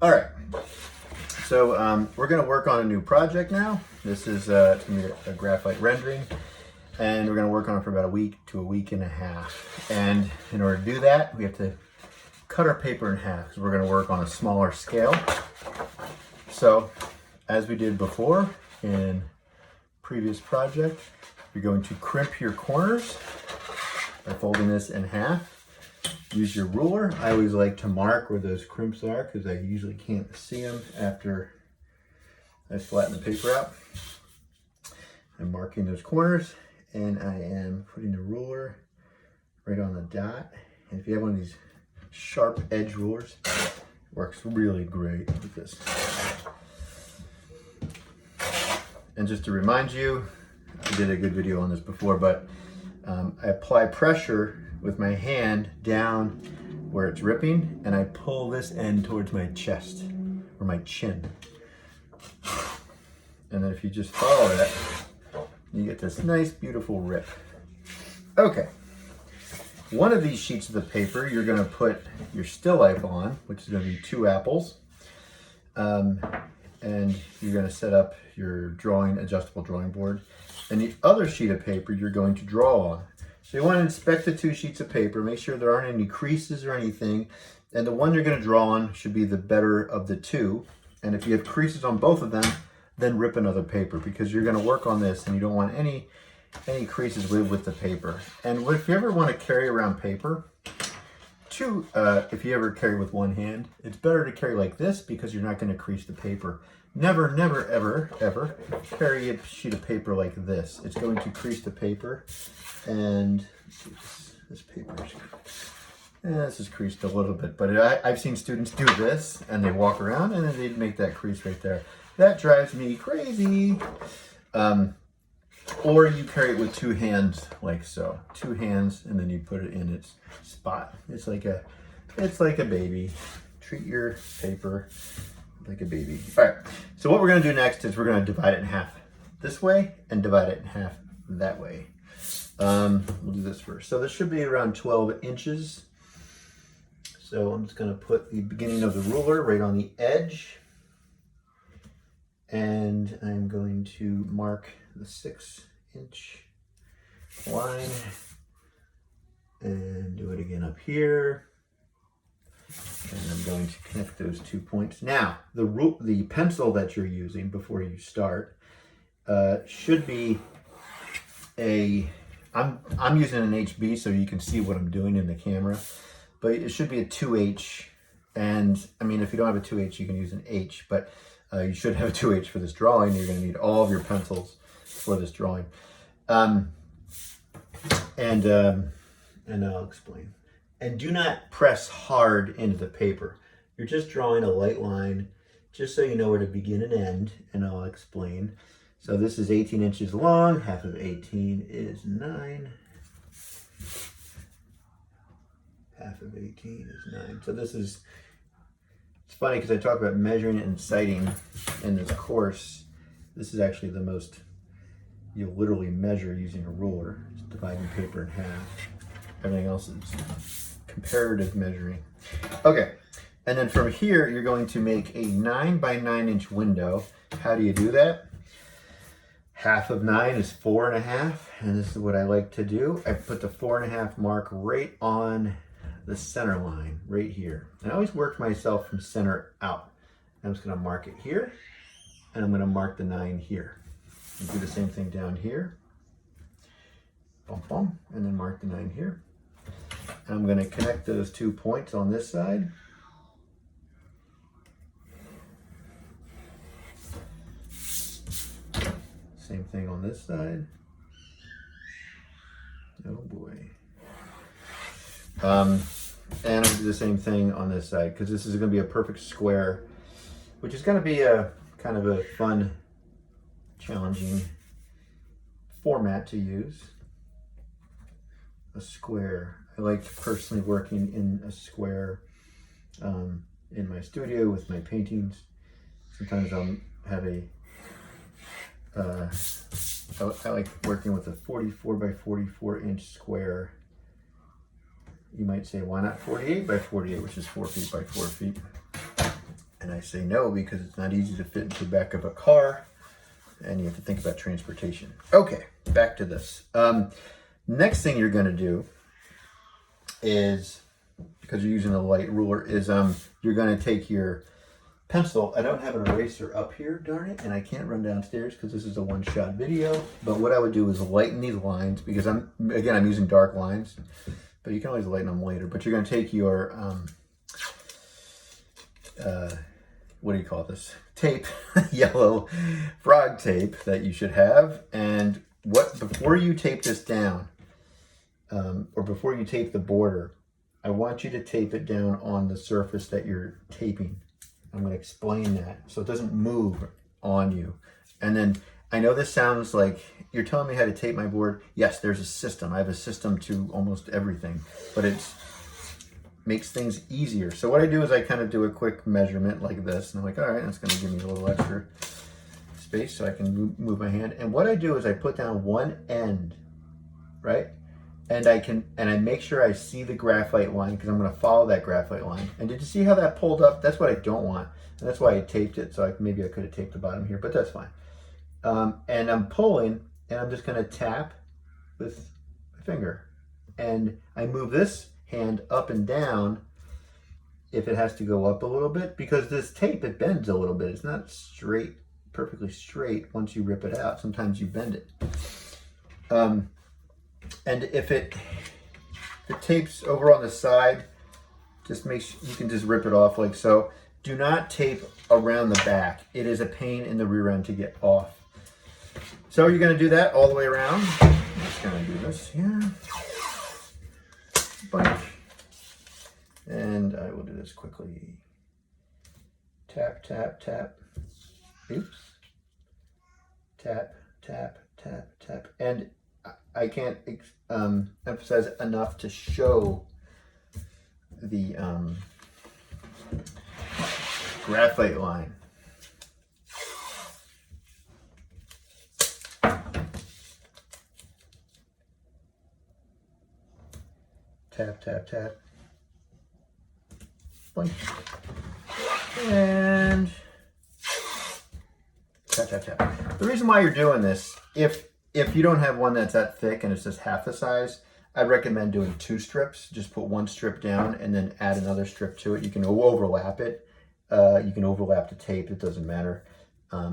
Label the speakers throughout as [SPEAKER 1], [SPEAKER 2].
[SPEAKER 1] All right, so we're gonna work on a new project now. This is gonna be a graphite rendering, and we're gonna work on it for about a week to a week and a half. And in order to do that, we have to cut our paper in half because we're gonna work on a smaller scale. So, as we did before in previous project, you're going to crimp your corners by folding this in half. Use your ruler. I always like to mark where those crimps are because I usually can't see them after I flatten the paper out. I'm marking those corners and I am putting the ruler right on the dot. And if you have one of these sharp edge rulers, it works really great with this. And just to remind you, I did a good video on this before, but I apply pressure with my hand down where it's ripping, and I pull this end towards my chest or my chin. And then if you just follow that, you get this nice, beautiful rip. Okay. One of these sheets of the paper, you're gonna put your still life on, which is gonna be 2 apples. And you're gonna set up your adjustable drawing board. And the other sheet of paper you're going to draw on. So you want to inspect the 2 sheets of paper, make sure there aren't any creases or anything, and the one you're going to draw on should be the better of the 2. And if you have creases on both of them, then rip another paper because you're going to work on this and you don't want any creases with the paper. And if you ever want to carry around paper, if you ever carry with one hand, it's better to carry like this because you're not going to crease the paper. Never, never, ever, ever carry a sheet of paper like this. It's going to crease the paper. And this paper this is creased a little bit, but I've seen students do this and they walk around and then they make that crease right there. That drives me crazy. Or you carry it with 2 hands like so. 2 hands and then you put it in its spot. It's like a baby. Treat your paper like a baby. All right, so what we're gonna do next is we're gonna divide it in half this way and divide it in half that way. We'll do this first. So this should be around 12 inches. So I'm just gonna put the beginning of the ruler right on the edge. And I'm going to mark the 6-inch line and do it again up here. And I'm going to connect those 2 points. Now, the pencil that you're using before you start should be I'm using an HB so you can see what I'm doing in the camera, but it should be a 2H. And I mean, if you don't have a 2H, you can use an H, but you should have a 2H for this drawing. You're going to need all of your pencils for this drawing. And I'll explain. And do not press hard into the paper. You're just drawing a light line, just so you know where to begin and end, and I'll explain. So this is 18 inches long, half of 18 is 9. Half of 18 is 9. So this is, it's funny because I talk about measuring and sighting in this course. This is actually the most you'll literally measure using a ruler. It's dividing paper in half. Everything else is comparative measuring. Okay, and then from here, you're going to make a 9 by 9 inch window. How do you do that? Half of 9 is 4.5, and this is what I like to do. I put the 4.5 mark right on the center line, right here. I always work myself from center out. I'm just gonna mark it here, and I'm gonna mark the 9 here. And do the same thing down here. Bum, bum, and then mark the 9 here. And I'm gonna connect those 2 points on this side. Same thing on this side. Oh boy. And I'm gonna do the same thing on this side because this is gonna be a perfect square, which is gonna be a kind of a fun, challenging format to use. A square. I like personally working in a square in my studio with my paintings. Sometimes I'll have I like working with a 44 by 44 inch square. You might say, why not 48 by 48, which is 4 feet by 4 feet? And I say no because it's not easy to fit into the back of a car and you have to think about transportation. Okay, back to this. Next thing you're going to do is, because you're using a light ruler, is you're going to take your pencil. I don't have an eraser up here, darn it, and I can't run downstairs because this is a one-shot video. But what I would do is lighten these lines because I'm using dark lines, but you can always lighten them later. But you're going to take your what do you call this? Tape, yellow frog tape that you should have. And before you tape this down, or before you tape the border, I want you to tape it down on the surface that you're taping. I'm going to explain that so it doesn't move on you. And then I know this sounds like you're telling me how to tape my board. Yes, there's a system. I have a system to almost everything, but it makes things easier. So what I do is I kind of do a quick measurement like this, and I'm like, all right, that's going to give me a little extra space so I can move my hand. And what I do is I put down one end, right? And I make sure I see the graphite line because I'm going to follow that graphite line. And did you see how that pulled up? That's what I don't want. And that's why I taped it. So maybe I could have taped the bottom here, but that's fine. And I'm pulling, and I'm just going to tap with my finger. And I move this hand up and down if it has to go up a little bit, because this tape, it bends a little bit. It's not straight, perfectly straight once you rip it out. Sometimes you bend it. And if it tapes over on the side, just make sure you can just rip it off like so. Do not tape around the back. It is a pain in the rear end to get off. So you're going to do that all the way around. I'm just going to do this here. Bunch. And I will do this quickly. Tap, tap, tap. Oops. Tap, tap, tap, tap. And I can't emphasize enough to show the graphite line. Tap, tap, tap. Boink. And tap, tap, tap. The reason why you're doing this, if you don't have one that's that thick and it's just half the size, I'd recommend doing 2 strips. Just put 1 strip down and then add another strip to it. You can overlap it. You can overlap the tape. It doesn't matter.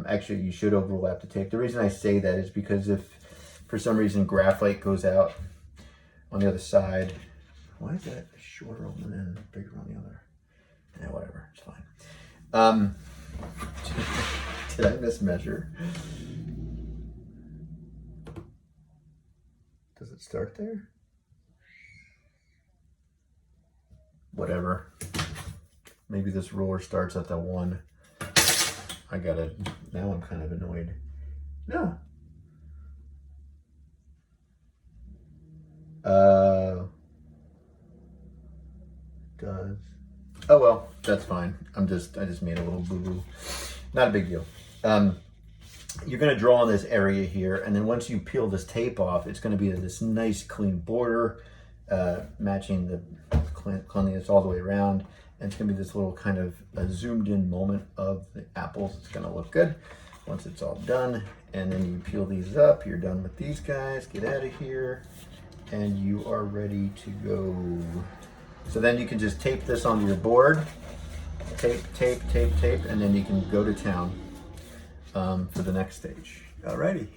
[SPEAKER 1] Actually, you should overlap the tape. The reason I say that is because if for some reason graphite goes out on the other side, why is that shorter on one end, bigger on the other? Yeah, whatever. It's fine. Did I mismeasure? Does it start there? Whatever. Maybe this ruler starts at the 1. I gotta, now I'm kind of annoyed. No. Does. Oh well, that's fine. I just made a little boo-boo. Not a big deal. You're going to draw on this area here, and then once you peel this tape off, it's going to be this nice clean border, matching the cleanliness all the way around. And it's going to be this little kind of zoomed in moment of the apples. It's going to look good once it's all done. And then you peel these up. You're done with these guys. Get out of here. And you are ready to go. So then you can just tape this onto your board. Tape, tape, tape, tape, and then you can go to town for the next stage. Alrighty.